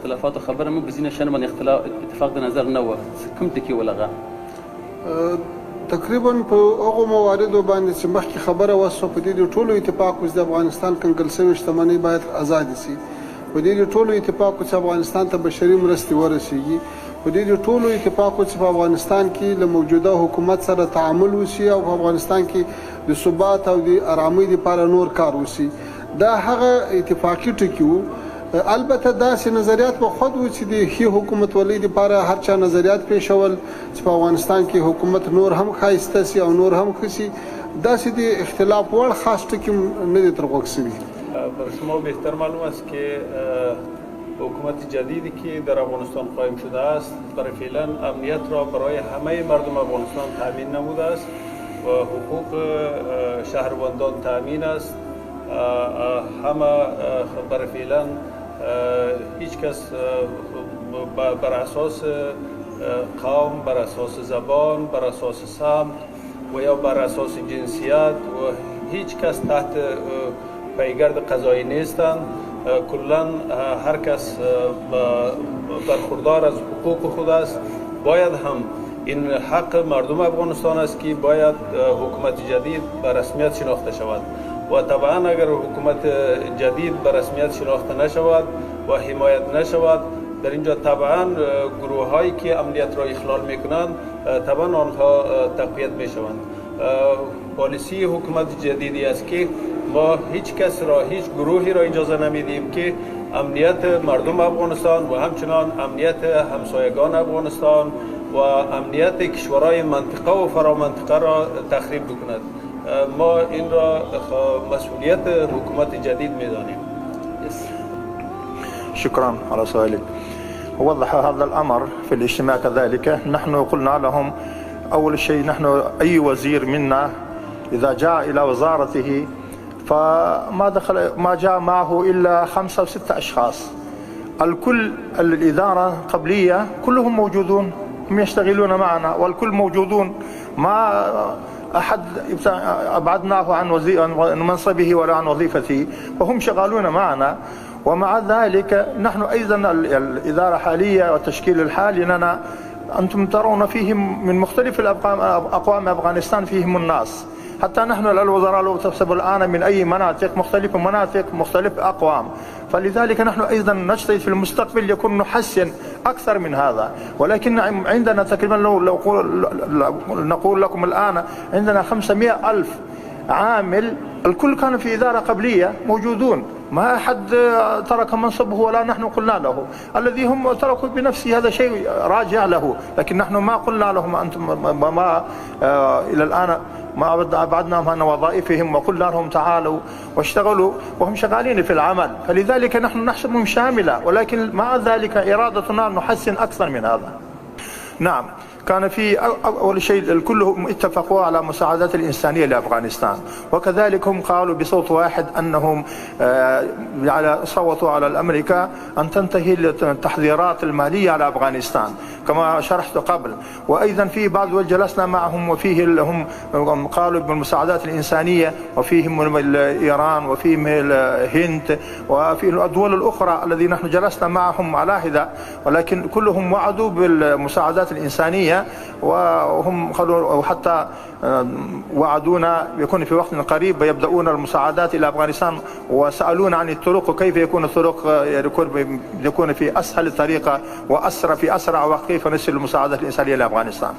اختلافات خبره مو بزینه شنه من اتفاق د نظر نه و کوم ټکی ولغه تقریبا په هغه مواردو باندې چې مخکې خبره وسوه په دې ټولو اتفاق اوس د افغانستان کنګل شوې شتمنۍ باید آزاد شي. په دې ټولو اتفاق چې افغانستان ته بشري مرستې ورسیږي. په دې ټولو اتفاق چې په افغانستان کې له موجوده حکومت سره تعامل وشي او په افغانستان کې د ثبات او د آرامۍ لپاره نور کار وشي. دا هغه اتفاقي ټکي وو. البته داسې نظریات به خود و چې د ښې حکومت ولۍ لپاره هر چا نظریات پیښول چې په افغانستان کې حکومت نور هم ښایسته سي او نور هم ښه سي. داسې د اختلاف وړ خاص ټکي نه دي تر غوږ شوي. بر شما بهتر معلوم است که حکومت جدیدی که در افغانستان قایم شده است برای فعلا امنیت را برای همه مردم افغانستان تامین نموده است و حقوق شهروندان تامین است. همه برای فعلا هیچ کس بر اساس قوم، بر اساس زبان، بر اساس سمت و یا بر اساس جنسیت و هیچ کس تحت پیگرد قضایی نیستند. کلا هر کس برخوردار از حقوق خود است. باید هم این حق مردم افغانستان است که باید حکومت جدید به رسمیت شناخته شود و طبعا اگر حکومت جدید به رسمیت شناخته نشود و حمایت نشود در اینجا طبعا گروه هایی که امنیت را اخلال میکنند طبعا آنها تقویت میشوند. پالیسی حکومت جدیدی است که ما هیچ کس را، هیچ گروهی را اجازه نمیدیم که امنیت مردم افغانستان و همچنان امنیت همسایگان افغانستان و امنیت کشورهای منطقه و فرامنطقه را تخریب بکند. ما این را مسئولیت حکومت جدید میدانیم. شكرا على سؤالك. وضح هذا الأمر في الاجتماع كذلك. نحن قلنا لهم أول شيء نحن أي وزير منا إذا جاء إلى وزارته ما جاء معه إلا 5 أو 6 أشخاص. الكل الإدارة قبلية كلهم موجودون، هم يشتغلون معنا والكل موجودون. ما أحد أبعدناه عن منصبه ولا عن وظيفته وهم شغالون معنا. ومع ذلك نحن أيضا الإدارة حالية والتشكيل الحالي لنا أنتم ترون فيهم من مختلف أقوام أفغانستان فيهم الناس. حتى نحن الوزراء لو تحسب الآن من أي مناطق مختلف أقوام. فلذلك نحن أيضا نجتهد في المستقبل يكون نحسن أكثر من هذا. ولكن عندنا تقريبا لو نقول لكم الآن عندنا 500,000 عامل الكل كان في إدارة قبلية موجودون. ما أحد ترك منصبه ولا نحن قلنا له. الذي هم تركوا بنفسه هذا شيء راجع له. لكن نحن ما قلنا لهم أنتم ما إلى الآن ما أبعدناهم عن وظائفهم وقلنا لهم تعالوا واشتغلوا وهم شغالين في العمل. فلذلك نحن نحسبهم شاملة ولكن مع ذلك إرادتنا نحسن أكثر من هذا. نعم كان في أول شيء كلهم اتفقوا على مساعدات الإنسانية لأفغانستان وكذلك هم قالوا بصوت واحد أنهم صوتوا على الأمريكا أن تنتهي التحذيرات المالية على أفغانستان كما شرحت قبل. وأيضا في بعض جلسنا معهم وفيه هم قالوا بالمساعدات الإنسانية وفيهم إيران وفيهم الهند وفي الدول الأخرى الذي نحن جلسنا معهم على هذا. ولكن كلهم وعدوا بالمساعدات الإنسانية وهم وحتى وعدونا يكون في وقت قريب يبدأون المساعدات إلى أفغانستان وسألون عن الطرق كيف يكون الطرق يكون في أسهل طريقة وأسرع في أسرع وقت كيف نصل المساعدات الإنسانية لأفغانستان.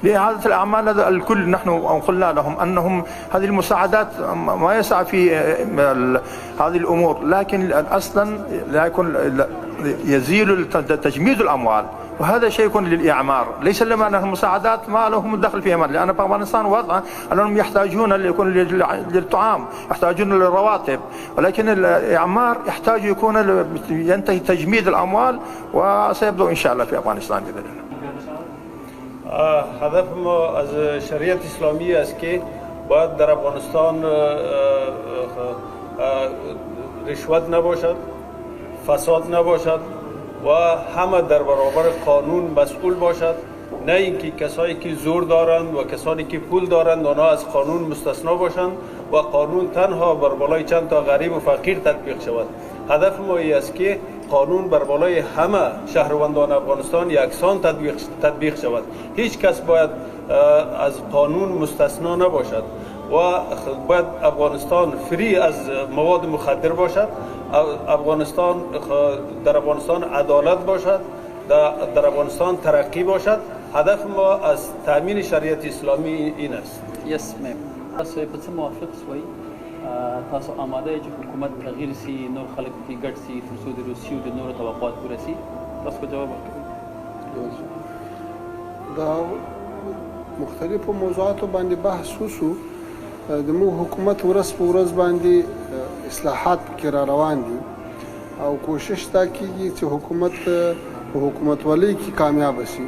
لإعادة الأعمال الكل نحن قلنا لهم أنهم هذه المساعدات ما يسعى في هذه الأمور لكن أصلا لا يكون يزيل تجميد الأموال وهذا شيء يكون للإعمار ليس لما المساعدات ما لهم الدخل فيها مال. لأن في أفغانستان وضع أنهم يحتاجون يكون للطعام يحتاجون للرواتب ولكن الإعمار يحتاج يكون ينتهي تجميد الأموال وسيبدأ إن شاء الله في أفغانستان بإذن الله. هدف ما از شریعت اسلامی است که باید در افغانستان رشوت نباشد، فساد نباشد و همه در برابر قانون مسئول باشد. نه اینکه کسایی که زور دارند و کسانی که پول دارند آنها از قانون مستثنا باشند و قانون تنها بر بالای چند تا غریب و فقیر تطبیق شود. هدف ما این است که قانون بر بالای همه شهروندان افغانستان یکسان تطبیق شود. هیچ کس باید از قانون مستثنا نباشد و باید افغانستان فری از مواد مخدر باشد. در افغانستان عدالت باشد، در افغانستان ترقی باشد. هدف ما از تامین شریعت اسلامی این است. یس میم تاسو په څه موافق سوئ؟ تاسو آماده یې چې حکومت تغییر سي، نور خلک پکې ګډ سي تر څو د روسیې او د نورو توقعات پوره سي؟ تاسو به جواب ورکوئ. دا مختلفو موضوعاتو باندې بحث وشو. زموږ حکومت ورځ په ورځ باندې اصلاحات پکې را روان دي او کوشش دا کیږي چې حکومت په حکومتولۍ کې کامیاب شي.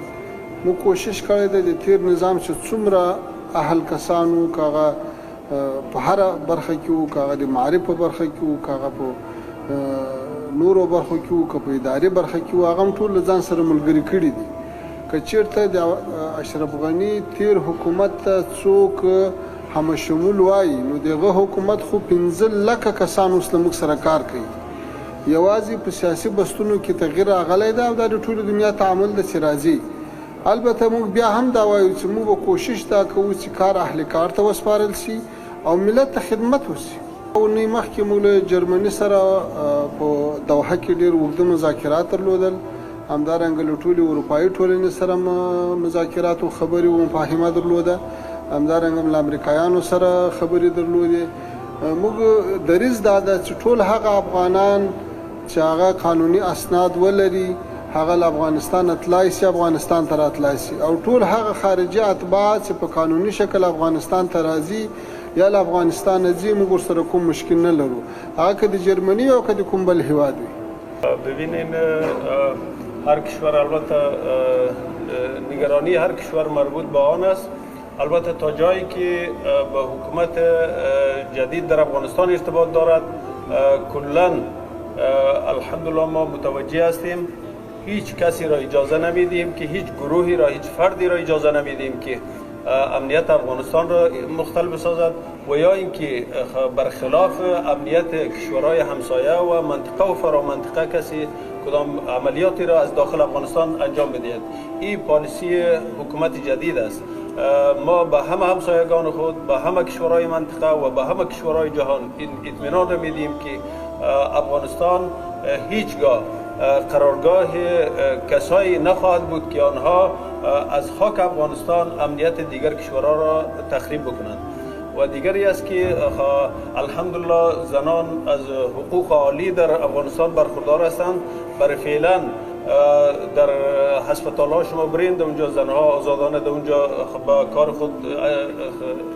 موږ کوشش کړی دی د تیر نظام چې څومره اهل کسانو کاغه په هر برخه کې وو، کاغه د معارف په برخه کې وو، کاغه په نورو برخو کې وو، که په اداري برخه کې وو، هغه هم ټول له ځان سره ملګري کړي دي. که چېرته د اشرف غني تیر حکومت ته څوک همه شمول وایي نو دغه حکومت خو 15 لکه کسان اوس له موږ سره کار کوي. یوازې په سیاسي بستونو کې تغییر راغلی دی او دا د ټولې دنیا تعامل ده چې راځي. البته موږ بیا هم دا وایو چې موږ به کوشش دا کوو چې کار اهل کار ته وسپارل شي او ملت ته خدمت وشي. اونۍ مخکې موږ له جرمني سره په دوحه کې ډېر اوږده مذاکرات درلودل، همدارنګه له ټولې اروپایي ټولنې سره مذاکرات او خبرې او مفاهمه درلوده، همدارنګه له امریکایانو سره خبرې درلودې. موږ دریځ دا ده چې ټول هغه افغانان چې هغه قانوني اسناد ولري هغه له افغانستان تلای شي، افغانستان ته راتلای شي، او ټول هغه خارجي اتباع چې په قانوني شکل افغانستان ته راځي یا له افغانستان ځي موږ ورسره کوم مشکل نه لرو، هغه که د جرمني او که د کوم بل هیواد وي. ببینین هر کشور البته نگرانی هر کشور مربوط به آن است. البته تا جایی که با حکومت جدید در افغانستان ارتباط دارد کلاً الحمدلله ما متوجه هستیم. هیچ کسی را اجازه نمیدیم که هیچ گروهی را، هیچ فردی را اجازه نمیدیم که امنیت افغانستان را مختل بسازد و یا اینکه برخلاف امنیت کشورهای همسایه و منطقه و فرامنطقه کسی کدام عملیاتی را از داخل افغانستان انجام بدهد. این پالیسی حکومت جدید است. ما به همه همسایگان خود، به همه کشورهای منطقه و به همه کشورهای جهان اطمینان میدیم که افغانستان هیچگاه قرارگاه کسایی نخواهد بود که آنها از خاک افغانستان امنیت دیگر کشورها را تخریب بکنند. و دیگری است که الحمدلله زنان از حقوق عالی در افغانستان برخوردار هستند. برای فعلا در هسپتال ها شما برین، در اونجا زنها آزادانه در اونجا با کار خود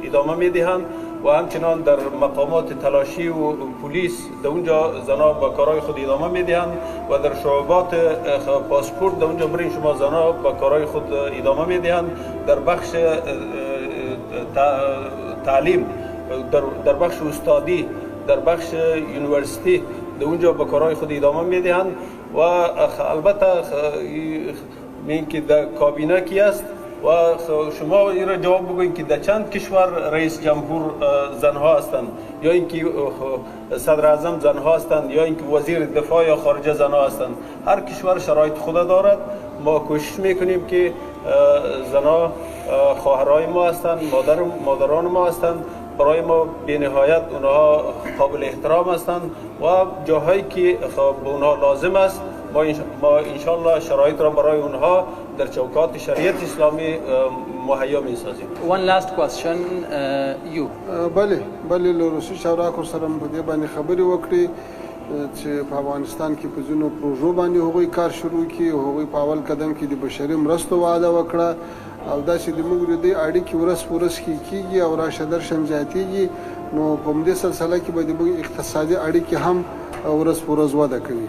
ادامه میدهند و همچنان در مقامات تلاشی و پلیس در اونجا زنها با کارهای خود ادامه میدهند و در شعبات پاسپورت در اونجا برین شما زنها با کارهای خود ادامه میدهند. در بخش تعلیم، در بخش استادی، در بخش یونیورسیتی در اونجا با کارهای خود ادامه میدهند و البته این که در کابینه کی است و شما این را جواب بگوین که در چند کشور رئیس جمهور زنها هستند یا اینکه صدر اعظم زنها هستند یا اینکه وزیر دفاع یا خارجه زنها هستند. هر کشور شرایط خود دارد. ما کوشش میکنیم که زنها خواهرای ما هستند، مادران ما هستند، برای ما بی‌نهایت اونها قابل احترام هستند و جاهایی که به اونها لازم است ما انشالله شرایط را برای اونها در چوکات شریعت اسلامی مهیا می‌سازیم. One last question, you. بله له روسي چارواکو سره په دې باندې خبرې وکړې چې په افغانستان کې په ځینو پروژو باندې هغوی کار شروع کړي، هغوی په اول قدم کې د بشري مرستو وعده وکړه او داسې د موږ د دې اړیکې ورځ په ورځ کېږي او راشه درشم زیاتېږي. نو په همدې سلسله کې به د اقتصادي اړیکې هم ورځ په ورځ وده کوي.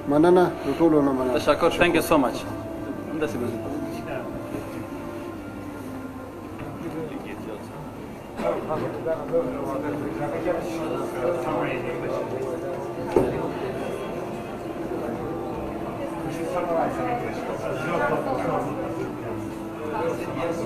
مننه د ټولو نه مننه. تشکر. Thank you so much. همداسې به Yes,